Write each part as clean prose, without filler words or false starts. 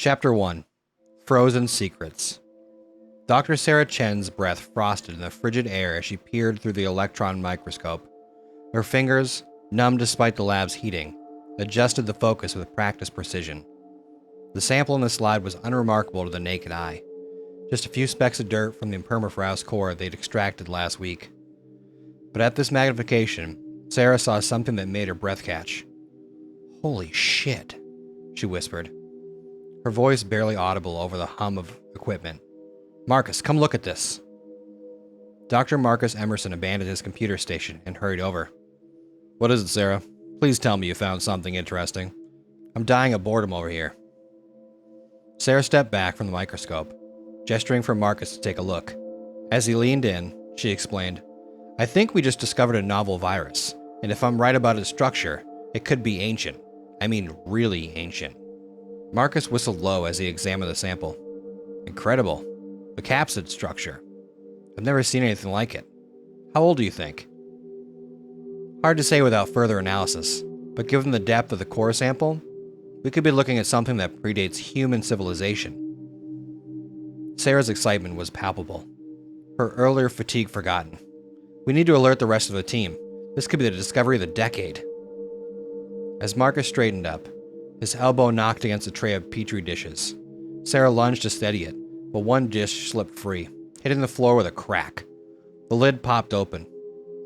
Chapter 1. Frozen Secrets. Dr. Sarah Chen's breath frosted in the frigid air as she peered through the electron microscope. Her fingers, numb despite the lab's heating, adjusted the focus with practiced precision. The sample in the slide was unremarkable to the naked eye. Just a few specks of dirt from the permafrost core they'd extracted last week. But at this magnification, Sarah saw something that made her breath catch. "Holy shit," she whispered, her voice barely audible over the hum of equipment. "Marcus, come look at this." Dr. Marcus Emerson abandoned his computer station and hurried over. "What is it, Sarah? Please tell me you found something interesting. I'm dying of boredom over here." Sarah stepped back from the microscope, gesturing for Marcus to take a look. As he leaned in, she explained, "I think we just discovered a novel virus, and if I'm right about its structure, it could be ancient. I mean, really ancient." Marcus whistled low as he examined the sample. "Incredible. The capsid structure. I've never seen anything like it. How old do you think?" Hard to say without further analysis, but given the depth of the core sample, we could be looking at something that predates human civilization. Sarah's excitement was palpable, her earlier fatigue forgotten. "We need to alert the rest of the team. This could be the discovery of the decade." As Marcus straightened up, his elbow knocked against a tray of petri dishes. Sarah lunged to steady it, but one dish slipped free, hitting the floor with a crack. The lid popped open,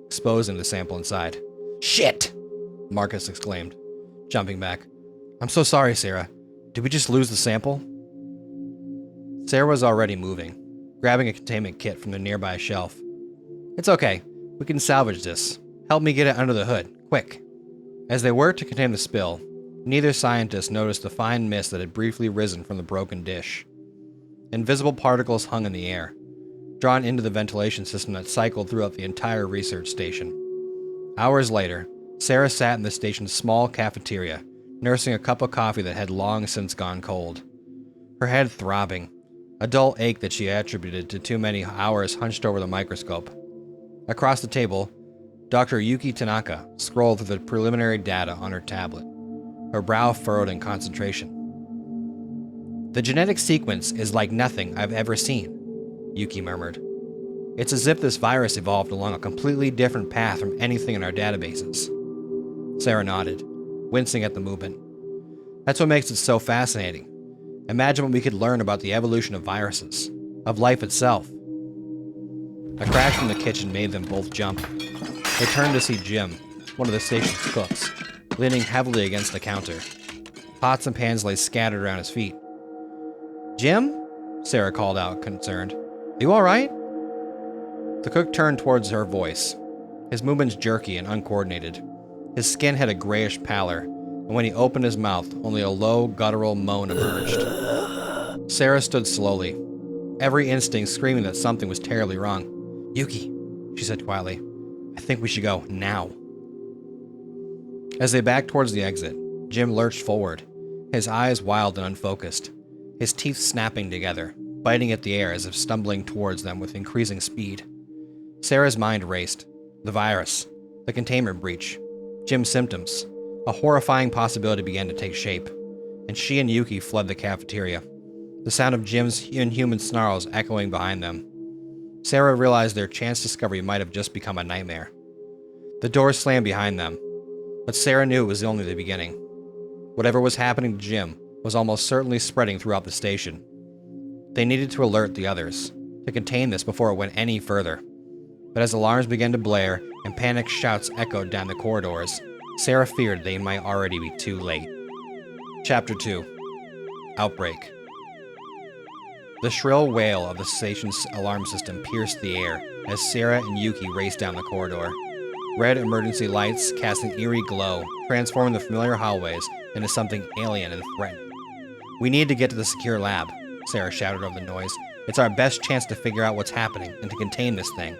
exposing the sample inside. "Shit!" Marcus exclaimed, jumping back. "I'm so sorry, Sarah. Did we just lose the sample?" Sarah was already moving, grabbing a containment kit from the nearby shelf. "It's okay. We can salvage this. Help me get it under the hood, quick." As they worked to contain the spill, neither scientist noticed the fine mist that had briefly risen from the broken dish. Invisible particles hung in the air, drawn into the ventilation system that cycled throughout the entire research station. Hours later, Sarah sat in the station's small cafeteria, nursing a cup of coffee that had long since gone cold. Her head throbbing, a dull ache that she attributed to too many hours hunched over the microscope. Across the table, Dr. Yuki Tanaka scrolled through the preliminary data on her tablet, her brow furrowed in concentration. "The genetic sequence is like nothing I've ever seen," Yuki murmured. "It's as if this virus evolved along a completely different path from anything in our databases." Sarah nodded, wincing at the movement. "That's what makes it so fascinating. Imagine what we could learn about the evolution of viruses, of life itself." A crash from the kitchen made them both jump. They turned to see Jim, one of the station's cooks, leaning heavily against the counter. Pots and pans lay scattered around his feet. "Jim?" Sarah called out, concerned. "Are you all right?" The cook turned towards her voice, his movements jerky and uncoordinated. His skin had a grayish pallor, and when he opened his mouth, only a low, guttural moan emerged. Sarah stood slowly, every instinct screaming that something was terribly wrong. "Yuki," she said quietly, "I think we should go, now." As they backed towards the exit, Jim lurched forward, his eyes wild and unfocused, his teeth snapping together, biting at the air as if stumbling towards them with increasing speed. Sarah's mind raced. The virus, the containment breach, Jim's symptoms. A horrifying possibility began to take shape, and she and Yuki fled the cafeteria, the sound of Jim's inhuman snarls echoing behind them. Sarah realized their chance discovery might have just become a nightmare. The door slammed behind them, but Sarah knew it was only the beginning. Whatever was happening to Jim was almost certainly spreading throughout the station. They needed to alert the others, to contain this before it went any further. But as alarms began to blare and panicked shouts echoed down the corridors, Sarah feared they might already be too late. Chapter 2. Outbreak. The shrill wail of the station's alarm system pierced the air as Sarah and Yuki raced down the corridor. Red emergency lights casting eerie glow, transforming the familiar hallways into something alien and threatening. "We need to get to the secure lab," Sarah shouted over the noise. "It's our best chance to figure out what's happening and to contain this thing."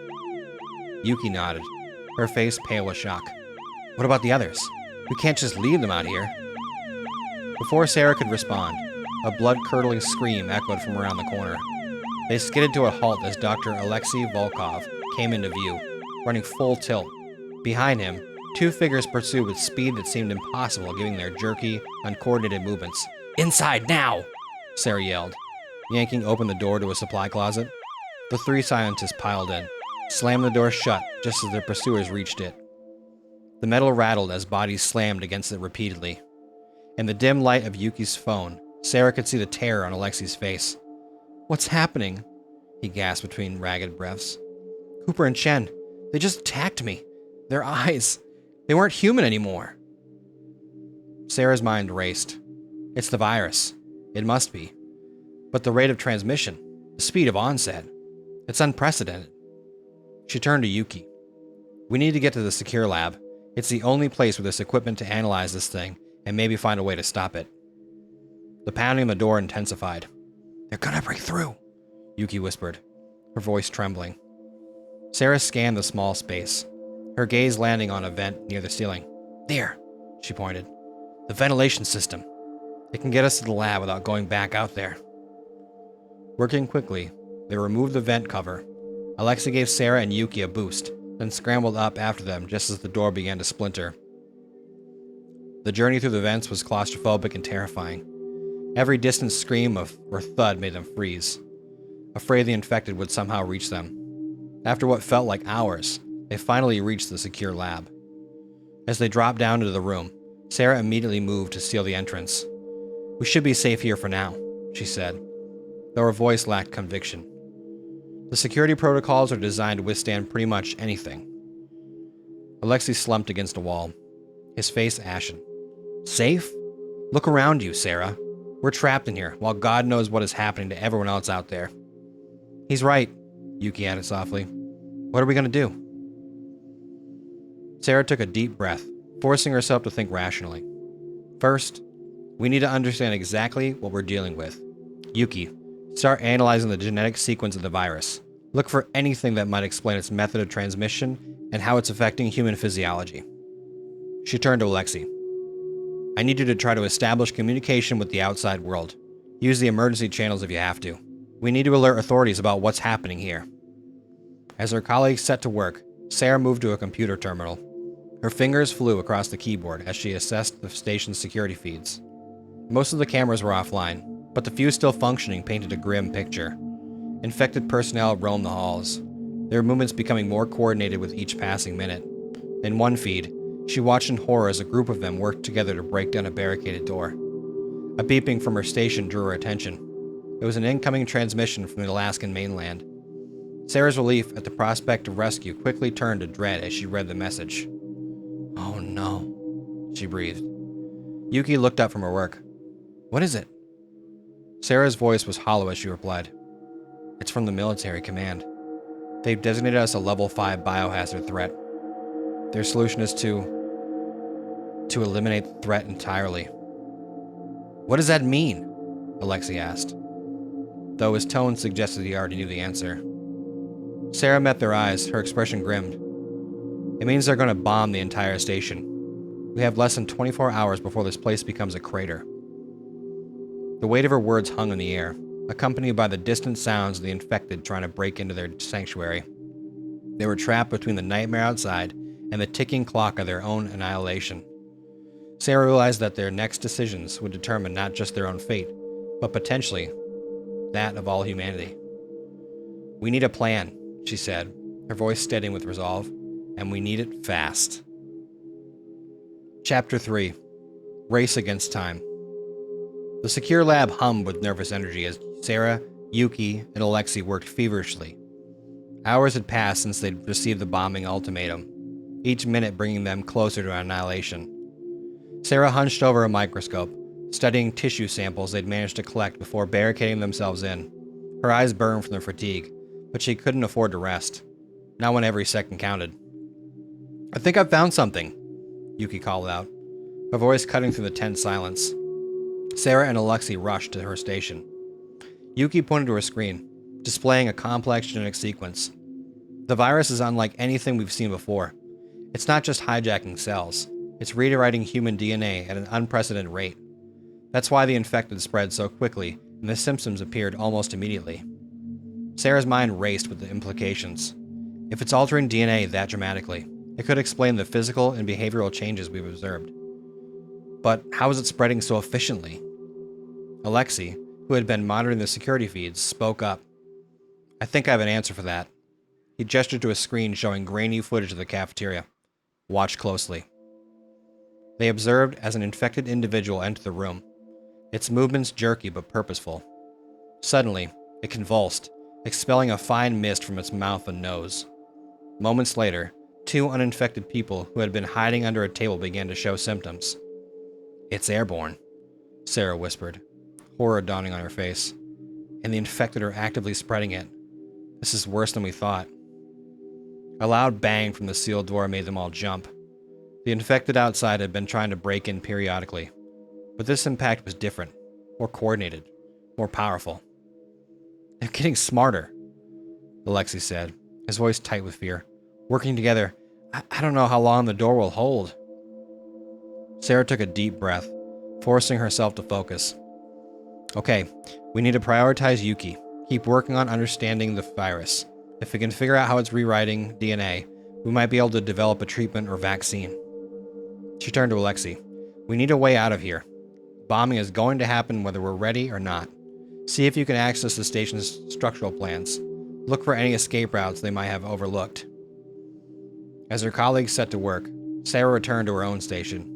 Yuki nodded, her face pale with shock. "What about the others? We can't just leave them out here." Before Sarah could respond, a blood-curdling scream echoed from around the corner. They skidded to a halt as Dr. Alexei Volkov came into view, running full tilt. Behind him, two figures pursued with speed that seemed impossible given their jerky, uncoordinated movements. "Inside, now!" Sarah yelled, yanking open the door to a supply closet. The three scientists piled in, slammed the door shut just as their pursuers reached it. The metal rattled as bodies slammed against it repeatedly. In the dim light of Yuki's phone, Sarah could see the terror on Alexi's face. "What's happening?" he gasped between ragged breaths. "Cooper and Chen, they just attacked me. Their eyes, they weren't human anymore." Sarah's mind raced. It's the virus. It must be. But the rate of transmission, the speed of onset, it's unprecedented. She turned to Yuki. "We need to get to the secure lab. It's the only place with this equipment to analyze this thing and maybe find a way to stop it." The pounding on the door intensified. "They're gonna break through," Yuki whispered, her voice trembling. Sarah scanned the small space, her gaze landing on a vent near the ceiling. "There," she pointed. "The ventilation system. It can get us to the lab without going back out there." Working quickly, they removed the vent cover. Alexei gave Sarah and Yuki a boost, then scrambled up after them just as the door began to splinter. The journey through the vents was claustrophobic and terrifying. Every distant scream or thud made them freeze, afraid the infected would somehow reach them. After what felt like hours, they finally reached the secure lab. As they dropped down into the room, Sarah immediately moved to seal the entrance. "We should be safe here for now," she said, though her voice lacked conviction. The security protocols are designed to withstand pretty much anything. Alexei slumped against a wall, his face ashen. "Safe? Look around you, Sarah. We're trapped in here, while God knows what is happening to everyone else out there." "He's right," Yuki added softly. "What are we going to do?" Sarah took a deep breath, forcing herself to think rationally. "First, we need to understand exactly what we're dealing with. Yuki, start analyzing the genetic sequence of the virus. Look for anything that might explain its method of transmission and how it's affecting human physiology." She turned to Alexei. "I need you to try to establish communication with the outside world. Use the emergency channels if you have to. We need to alert authorities about what's happening here." As her colleagues set to work, Sarah moved to a computer terminal. Her fingers flew across the keyboard as she assessed the station's security feeds. Most of the cameras were offline, but the few still functioning painted a grim picture. Infected personnel roamed the halls, their movements becoming more coordinated with each passing minute. In one feed, she watched in horror as a group of them worked together to break down a barricaded door. A beeping from her station drew her attention. It was an incoming transmission from the Alaskan mainland. Sarah's relief at the prospect of rescue quickly turned to dread as she read the message. "Oh no," she breathed. Yuki looked up from her work. "What is it?" Sarah's voice was hollow as she replied. "It's from the military command. They've designated us a level 5 biohazard threat. Their solution is to eliminate the threat entirely." "What does that mean?" Alexei asked, though his tone suggested he already knew the answer. Sarah met their eyes, her expression grimmed. "It means they're going to bomb the entire station. We have less than 24 hours before this place becomes a crater." The weight of her words hung in the air, accompanied by the distant sounds of the infected trying to break into their sanctuary. They were trapped between the nightmare outside and the ticking clock of their own annihilation. Sarah realized that their next decisions would determine not just their own fate, but potentially that of all humanity. "We need a plan," she said, her voice steadying with resolve, "and we need it fast." Chapter 3. Race Against Time. The secure lab hummed with nervous energy as Sarah, Yuki, and Alexei worked feverishly. Hours had passed since they'd received the bombing ultimatum, each minute bringing them closer to annihilation. Sarah hunched over a microscope, studying tissue samples they'd managed to collect before barricading themselves in. Her eyes burned from their fatigue, but she couldn't afford to rest, not when every second counted. "I think I've found something," Yuki called out, her voice cutting through the tense silence. Sarah and Alexei rushed to her station. Yuki pointed to her screen, displaying a complex genetic sequence. The virus is unlike anything we've seen before. It's not just hijacking cells, it's rewriting human DNA at an unprecedented rate. That's why the infected spread so quickly, and the symptoms appeared almost immediately. Sarah's mind raced with the implications. If it's altering DNA that dramatically, it could explain the physical and behavioral changes we've observed. But how is it spreading so efficiently? Alexei, who had been monitoring the security feeds, spoke up. I think I have an answer for that. He gestured to a screen showing grainy footage of the cafeteria. Watch closely. They observed as an infected individual entered the room, its movements jerky but purposeful. Suddenly, it convulsed, expelling a fine mist from its mouth and nose. Moments later, 2 uninfected people who had been hiding under a table began to show symptoms. It's airborne, Sarah whispered, horror dawning on her face. And the infected are actively spreading it. This is worse than we thought. A loud bang from the sealed door made them all jump. The infected outside had been trying to break in periodically, but this impact was different, more coordinated, more powerful. They're getting smarter, Alexei said, his voice tight with fear. Working together, I don't know how long the door will hold. Sarah took a deep breath, forcing herself to focus. Okay, we need to prioritize Yuki. Keep working on understanding the virus. If we can figure out how it's rewriting DNA, we might be able to develop a treatment or vaccine. She turned to Alexei. We need a way out of here. Bombing is going to happen whether we're ready or not. See if you can access the station's structural plans. Look for any escape routes they might have overlooked. As her colleagues set to work, Sarah returned to her own station.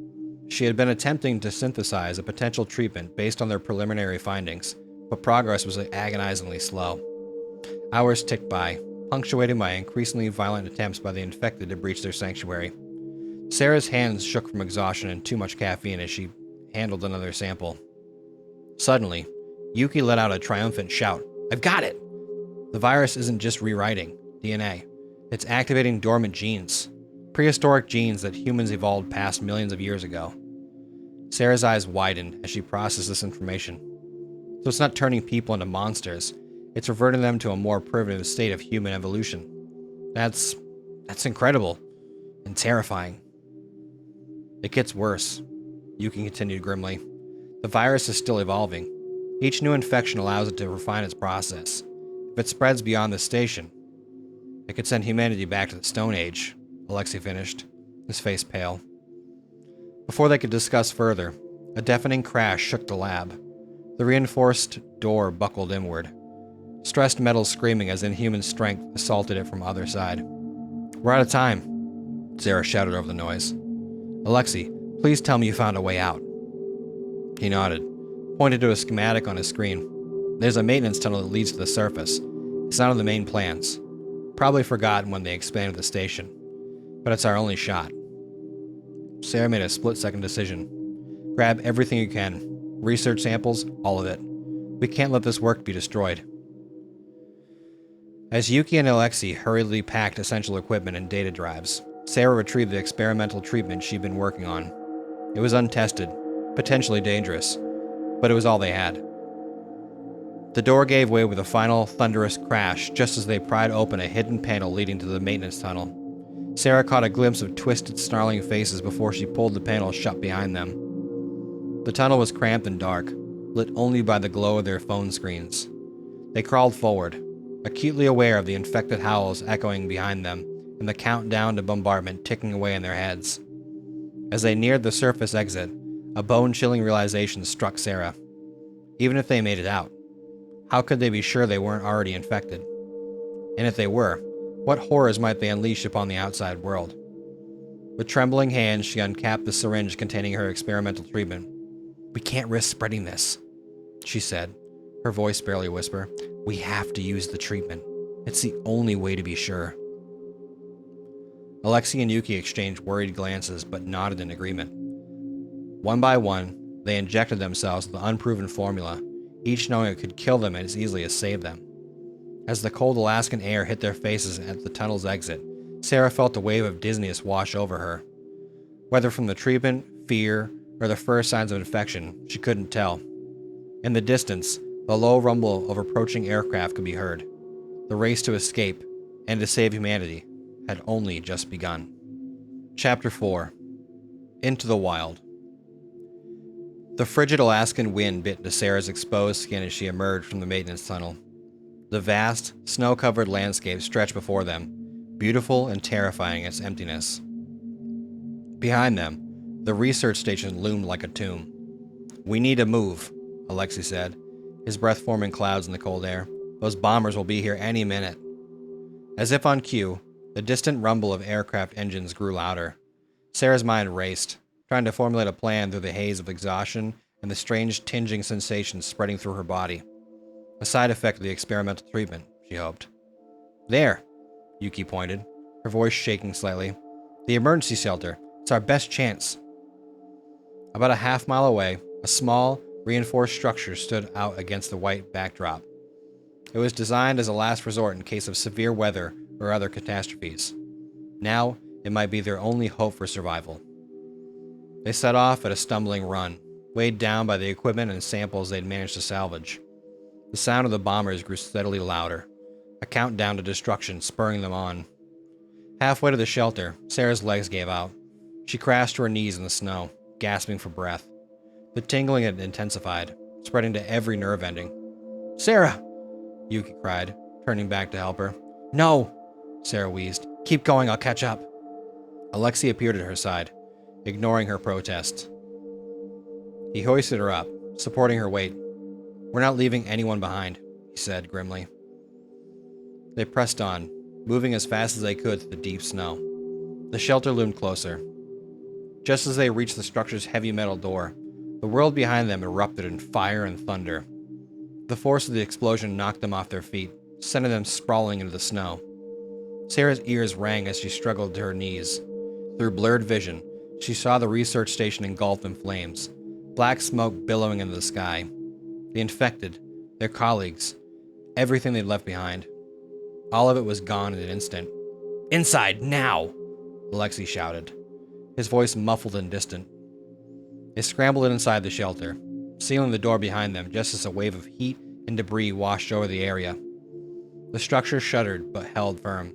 She had been attempting to synthesize a potential treatment based on their preliminary findings, but progress was agonizingly slow. Hours ticked by, punctuated by increasingly violent attempts by the infected to breach their sanctuary. Sarah's hands shook from exhaustion and too much caffeine as she handled another sample. Suddenly, Yuki let out a triumphant shout. I've got it! The virus isn't just rewriting DNA. It's activating dormant genes. Prehistoric genes that humans evolved past millions of years ago. Sarah's eyes widened as she processed this information. So it's not turning people into monsters. It's reverting them to a more primitive state of human evolution. That's incredible and terrifying. It gets worse, Yuki continued grimly. The virus is still evolving. Each new infection allows it to refine its process. If it spreads beyond the station, it could send humanity back to the Stone Age, Alexei finished, his face pale. Before they could discuss further, a deafening crash shook the lab. The reinforced door buckled inward, stressed metal screaming as inhuman strength assaulted it from either side. We're out of time, Sarah shouted over the noise. Alexei, please tell me you found a way out. He nodded, pointed to a schematic on his screen. There's a maintenance tunnel that leads to the surface. It's not on the main plans. Probably forgotten when they expanded the station. But it's our only shot. Sarah made a split-second decision. Grab everything you can. Research samples, all of it. We can't let this work be destroyed. As Yuki and Alexei hurriedly packed essential equipment and data drives, Sarah retrieved the experimental treatment she'd been working on. It was untested, potentially dangerous, but it was all they had. The door gave way with a final thunderous crash just as they pried open a hidden panel leading to the maintenance tunnel. Sarah caught a glimpse of twisted, snarling faces before she pulled the panel shut behind them. The tunnel was cramped and dark, lit only by the glow of their phone screens. They crawled forward, acutely aware of the infected howls echoing behind them and the countdown to bombardment ticking away in their heads. As they neared the surface exit, a bone-chilling realization struck Sarah. Even if they made it out, how could they be sure they weren't already infected? And if they were, what horrors might they unleash upon the outside world? With trembling hands, she uncapped the syringe containing her experimental treatment. We can't risk spreading this, she said, her voice barely a whisper. We have to use the treatment. It's the only way to be sure. Alexei and Yuki exchanged worried glances but nodded in agreement. One by one, they injected themselves with the unproven formula, each knowing it could kill them as easily as save them. As the cold Alaskan air hit their faces at the tunnel's exit, Sarah felt a wave of dizziness wash over her. Whether from the treatment, fear, or the first signs of infection, she couldn't tell. In the distance, the low rumble of approaching aircraft could be heard. The race to escape, and to save humanity, had only just begun. Chapter 4. Into the Wild. The frigid Alaskan wind bit into Sarah's exposed skin as she emerged from the maintenance tunnel. The vast, snow-covered landscape stretched before them, beautiful and terrifying in its emptiness. Behind them, the research station loomed like a tomb. We need to move, Alexei said, his breath forming clouds in the cold air. "Those bombers will be here any minute." As if on cue, the distant rumble of aircraft engines grew louder. Sarah's mind raced, trying to formulate a plan through the haze of exhaustion and the strange tinging sensations spreading through her body. A side effect of the experimental treatment, she hoped. "There," Yuki pointed, her voice shaking slightly. "The emergency shelter. It's our best chance." About a half-mile away, a small, reinforced structure stood out against the white backdrop. It was designed as a last resort in case of severe weather or other catastrophes. Now, it might be their only hope for survival. They set off at a stumbling run, weighed down by the equipment and samples they'd managed to salvage. The sound of the bombers grew steadily louder, a countdown to destruction spurring them on. Halfway to the shelter, Sarah's legs gave out. She crashed to her knees in the snow, gasping for breath. The tingling had intensified, spreading to every nerve ending. "Sarah!" Yuki cried, turning back to help her. "No!" Sarah wheezed. "Keep going, I'll catch up." Alexei appeared at her side, ignoring her protest. He hoisted her up, supporting her weight. "We're not leaving anyone behind," he said grimly. They pressed on, moving as fast as they could through the deep snow. The shelter loomed closer. Just as they reached the structure's heavy metal door, the world behind them erupted in fire and thunder. The force of the explosion knocked them off their feet, sending them sprawling into the snow. Sarah's ears rang as she struggled to her knees. Through blurred vision, she saw the research station engulfed in flames, black smoke billowing into the sky. The infected, their colleagues, everything they'd left behind. All of it was gone in an instant. "Inside, now!" Alexei shouted, his voice muffled and distant. They scrambled inside the shelter, sealing the door behind them just as a wave of heat and debris washed over the area. The structure shuddered but held firm.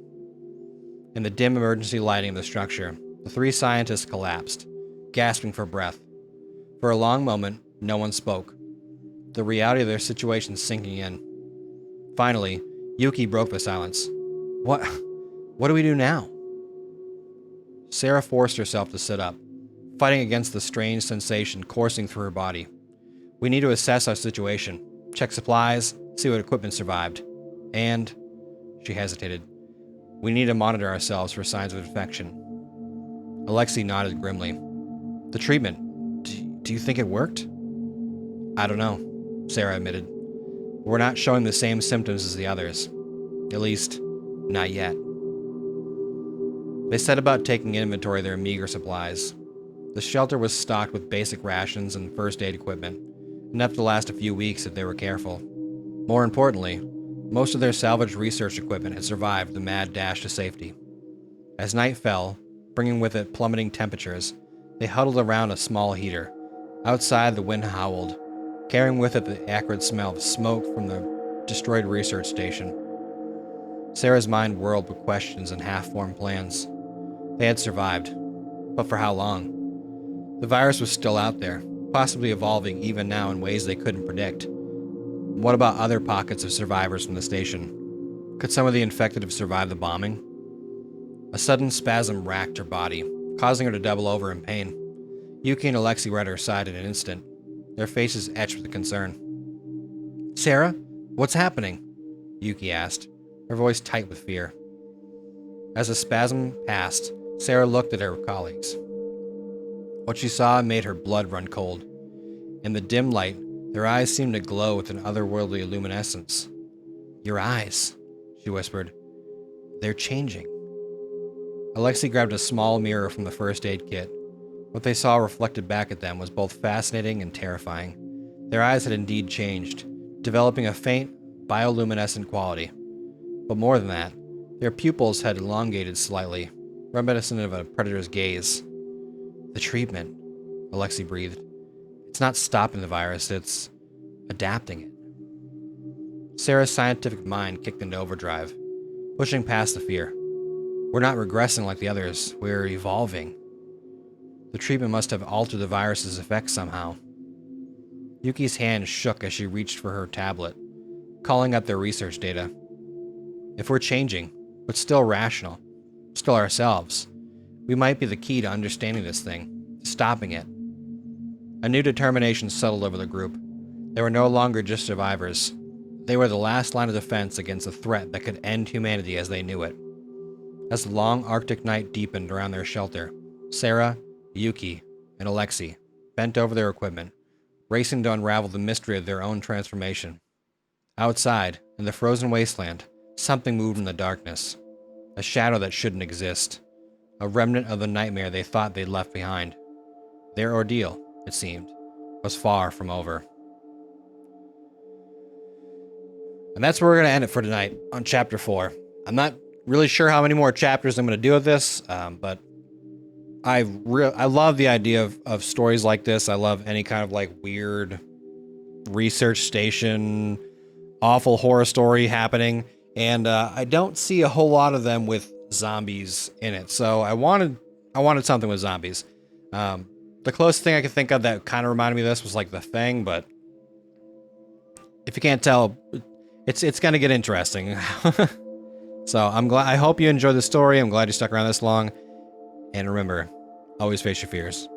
In the dim emergency lighting of the structure, the three scientists collapsed, gasping for breath. For a long moment, no one spoke, the reality of their situation sinking in. Finally, Yuki broke the silence. What do we do now?" Sarah forced herself to sit up, fighting against the strange sensation coursing through her body. "We need to assess our situation, check supplies, see what equipment survived. And," she hesitated, "we need to monitor ourselves for signs of infection." Alexei nodded grimly. "The treatment, do you think it worked?" "I don't know," Sarah admitted. "We're not showing the same symptoms as the others. At least, not yet." They set about taking inventory of their meager supplies. The shelter was stocked with basic rations and first aid equipment, enough to last a few weeks if they were careful. More importantly, most of their salvaged research equipment had survived the mad dash to safety. As night fell, bringing with it plummeting temperatures, they huddled around a small heater. Outside, the wind howled, carrying with it the acrid smell of smoke from the destroyed research station. Sarah's mind whirled with questions and half-formed plans. They had survived, but for how long? The virus was still out there, possibly evolving even now in ways they couldn't predict. What about other pockets of survivors from the station? Could some of the infected have survived the bombing? A sudden spasm racked her body, causing her to double over in pain. Yuki and Alexei were at her side in an instant, their faces etched with concern. "Sarah, what's happening?" Yuki asked, her voice tight with fear. As the spasm passed, Sarah looked at her colleagues. What she saw made her blood run cold. In the dim light, their eyes seemed to glow with an otherworldly luminescence. "Your eyes," she whispered. "They're changing." Alexei grabbed a small mirror from the first aid kit. What they saw reflected back at them was both fascinating and terrifying. Their eyes had indeed changed, developing a faint, bioluminescent quality. But more than that, their pupils had elongated slightly, reminiscent of a predator's gaze. "The treatment," Alexei breathed. "It's not stopping the virus, it's adapting it." Sarah's scientific mind kicked into overdrive, pushing past the fear. "We're not regressing like the others, we're evolving. The treatment must have altered the virus's effects somehow." Yuki's hand shook as she reached for her tablet, calling up their research data. "If we're changing, but still rational, still ourselves, we might be the key to understanding this thing, stopping it." A new determination settled over the group. They were no longer just survivors. They were the last line of defense against a threat that could end humanity as they knew it. As the long Arctic night deepened around their shelter, Sarah, Yuki, and Alexei bent over their equipment, racing to unravel the mystery of their own transformation. Outside, in the frozen wasteland, something moved in the darkness. A shadow that shouldn't exist. A remnant of the nightmare they thought they'd left behind. Their ordeal, it seemed, was far from over. And that's where we're going to end it for tonight on Chapter 4. I'm not really sure how many more chapters I'm going to do with this, but I love the idea of stories like this. I love any kind of like weird research station, awful horror story happening, and I don't see a whole lot of them with zombies in it. So I wanted something with zombies. The closest thing I could think of that kind of reminded me of this was like The Thing, but if you can't tell, it's going to get interesting. So I hope you enjoyed the story. I'm glad you stuck around this long. And remember, always face your fears.